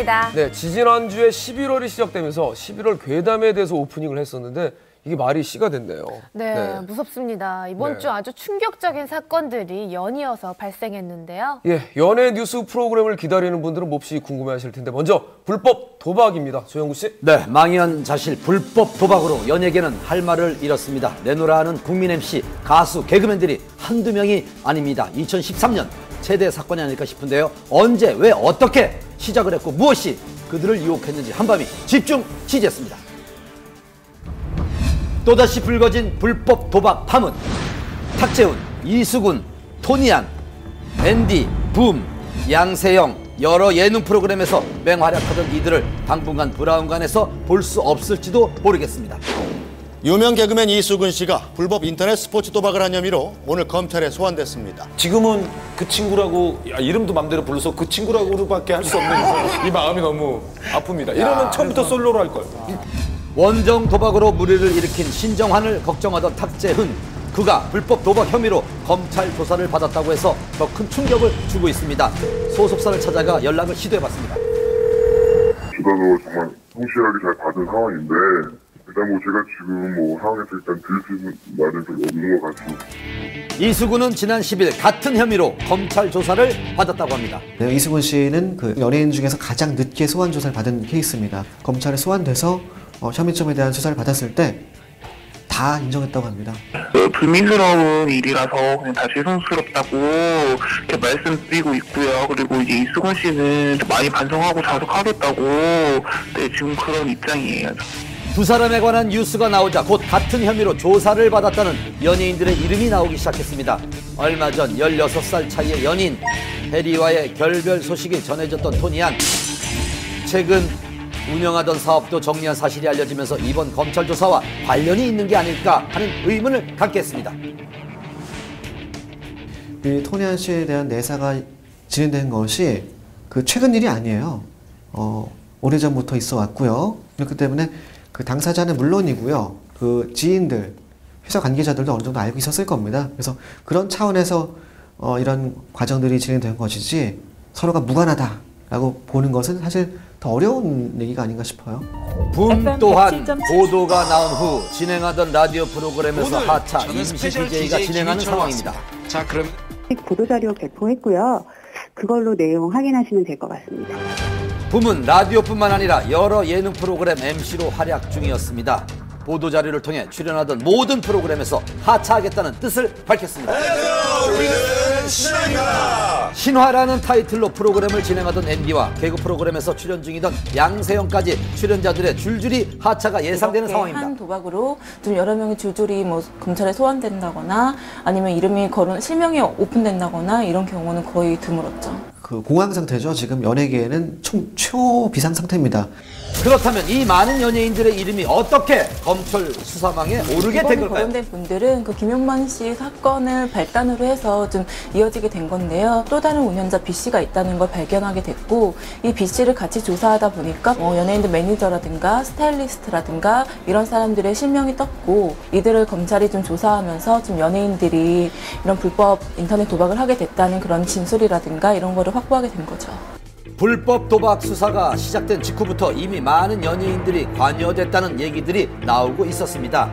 김혜영입니다. 네, 지지난주에 11월이 시작되면서 11월 괴담에 대해서 오프닝을 했었는데 이게 말이 씨가 됐네요. 네, 무섭습니다. 이번 주 아주 충격적인 사건들이 연이어서 발생했는데요. 예, 연예 뉴스 프로그램을 기다리는 분들은 몹시 궁금해하실 텐데 먼저 불법 도박입니다. 조영구 씨. 네, 망연자실 불법 도박으로 연예계는 할 말을 잃었습니다. 내노라 하는 국민 MC, 가수, 개그맨들이 한두 명이 아닙니다. 2013년 최대 사건이 아닐까 싶은데요. 언제, 왜, 어떻게 시작을 했고 무엇이 그들을 유혹했는지 한밤이 집중 취재했습니다. 또다시 불거진 불법 도박 파문. 탁재훈, 이수근, 토니안, 앤디, 붐, 양세형 여러 예능 프로그램에서 맹활약하던 이들을 당분간 브라운관에서 볼 수 없을지도 모르겠습니다. 유명 개그맨 이수근 씨가 불법 인터넷 스포츠 도박을 한 혐의로 오늘 검찰에 소환됐습니다. 지금은 그 친구라고 이름도 맘대로 불러서 그 친구라고밖에 할 수 없는 이 마음이 너무 아픕니다. 이러면 처음부터 솔로로 할 걸. 원정 도박으로 물의를 일으킨 신정환을 걱정하던 탁재훈. 그가 불법 도박 혐의로 검찰 조사를 받았다고 해서 더 큰 충격을 주고 있습니다. 소속사를 찾아가 연락을 시도해봤습니다. 조사도 정말 성실하게 잘 받은 상황인데 일단 뭐 제가 지금 상황에서 일단 드릴 수 있는 말은 별로 없는 것 같습니다. 이수근은 지난 10일 같은 혐의로 검찰 조사를 받았다고 합니다. 네, 이수근 씨는 그 연예인 중에서 가장 늦게 소환 조사를 받은 케이스입니다. 검찰에 소환돼서 혐의점에 대한 수사를 받았을 때 다 인정했다고 합니다. 불미스러운 일이라서 그냥 다 죄송스럽다고 이렇게 말씀드리고 있고요. 그리고 이제 이수근 씨는 많이 반성하고 자숙하겠다고 지금 그런 입장이에요. 두 사람에 관한 뉴스가 나오자 곧 같은 혐의로 조사를 받았다는 연예인들의 이름이 나오기 시작했습니다. 얼마 전 16살 차이의 연인 해리와의 결별 소식이 전해졌던 토니안. 최근 운영하던 사업도 정리한 사실이 알려지면서 이번 검찰 조사와 관련이 있는 게 아닐까 하는 의문을 갖게 했습니다. 이 토니안 씨에 대한 내사가 진행된 것이 그 최근 일이 아니에요. 오래전부터 있어 왔고요. 그렇기 때문에 그 당사자는 물론이고요. 그 지인들, 회사 관계자들도 어느 정도 알고 있었을 겁니다. 그래서 그런 차원에서 이런 과정들이 진행된 것이지 서로가 무관하다라고 보는 것은 사실 더 어려운 얘기가 아닌가 싶어요. 붐 또한 보도가 나온 후 진행하던 라디오 프로그램에서 하차 임시 DJ가 진행하는 상황입니다. 자, 그럼 보도자료 배포했고요. 그걸로 내용 확인하시면 될 것 같습니다. 붐은 라디오뿐만 아니라 여러 예능 프로그램 MC로 활약 중이었습니다. 보도자료를 통해 출연하던 모든 프로그램에서 하차하겠다는 뜻을 밝혔습니다. 우리는 신화입니다. 신화라는 타이틀로 프로그램을 진행하던 앤디와 개그 프로그램에서 출연 중이던 양세형까지 출연자들의 줄줄이 하차가 예상되는 상황입니다. 한 도박으로 좀 여러 명이 줄줄이 검찰에 소환된다거나 아니면 이름이 실명이 오픈된다거나 이런 경우는 거의 드물었죠. 그 공황 상태죠. 지금 연예계에는 초비상 상태입니다. 그렇다면 이 많은 연예인들의 이름이 어떻게 검찰 수사망에 오르게 된 걸까요? 거론된 분들은 그 김용만 씨 사건을 발단으로 해서 좀 이어지게 된 건데요. 또 다른 운영자 B 씨가 있다는 걸 발견하게 됐고 이 B 씨를 같이 조사하다 보니까 연예인들 매니저라든가 스타일리스트라든가 이런 사람들의 실명이 떴고 이들을 검찰이 좀 조사하면서 좀 연예인들이 이런 불법 인터넷 도박을 하게 됐다는 그런 진술이라든가 이런 거를 확보하게 된 거죠. 불법 도박 수사가 시작된 직후부터 이미 많은 연예인들이 관여됐다는 얘기들이 나오고 있었습니다.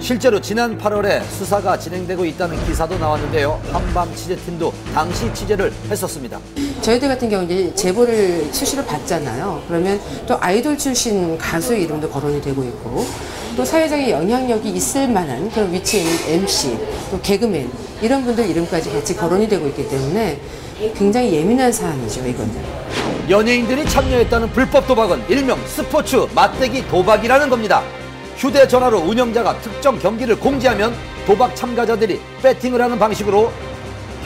실제로 지난 8월에 수사가 진행되고 있다는 기사도 나왔는데요. 한밤 취재팀도 당시 취재를 했었습니다. 저희들 같은 경우 이제 제보를 수시로 받잖아요. 그러면 또 아이돌 출신 가수 이름도 거론이 되고 있고 또 사회적인 영향력이 있을 만한 그런 위치에 있는 MC, 또 개그맨 이런 분들 이름까지 같이 거론이 되고 있기 때문에 굉장히 예민한 사안이죠, 이거는. 연예인들이 참여했다는 불법 도박은 일명 스포츠 맞대기 도박이라는 겁니다. 휴대전화로 운영자가 특정 경기를 공지하면 도박 참가자들이 배팅을 하는 방식으로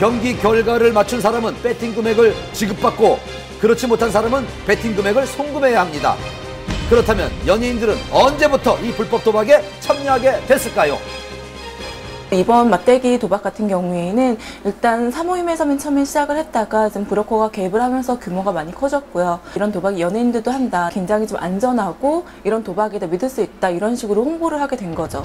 경기 결과를 맞춘 사람은 배팅 금액을 지급받고 그렇지 못한 사람은 배팅 금액을 송금해야 합니다. 그렇다면 연예인들은 언제부터 이 불법 도박에 참여하게 됐을까요? 이번 맞대기 도박 같은 경우에는 일단 사모임에서 맨 처음에 시작을 했다가 좀 브로커가 개입을 하면서 규모가 많이 커졌고요. 이런 도박이 연예인들도 한다. 굉장히 좀 안전하고 이런 도박이다 믿을 수 있다. 이런 식으로 홍보를 하게 된 거죠.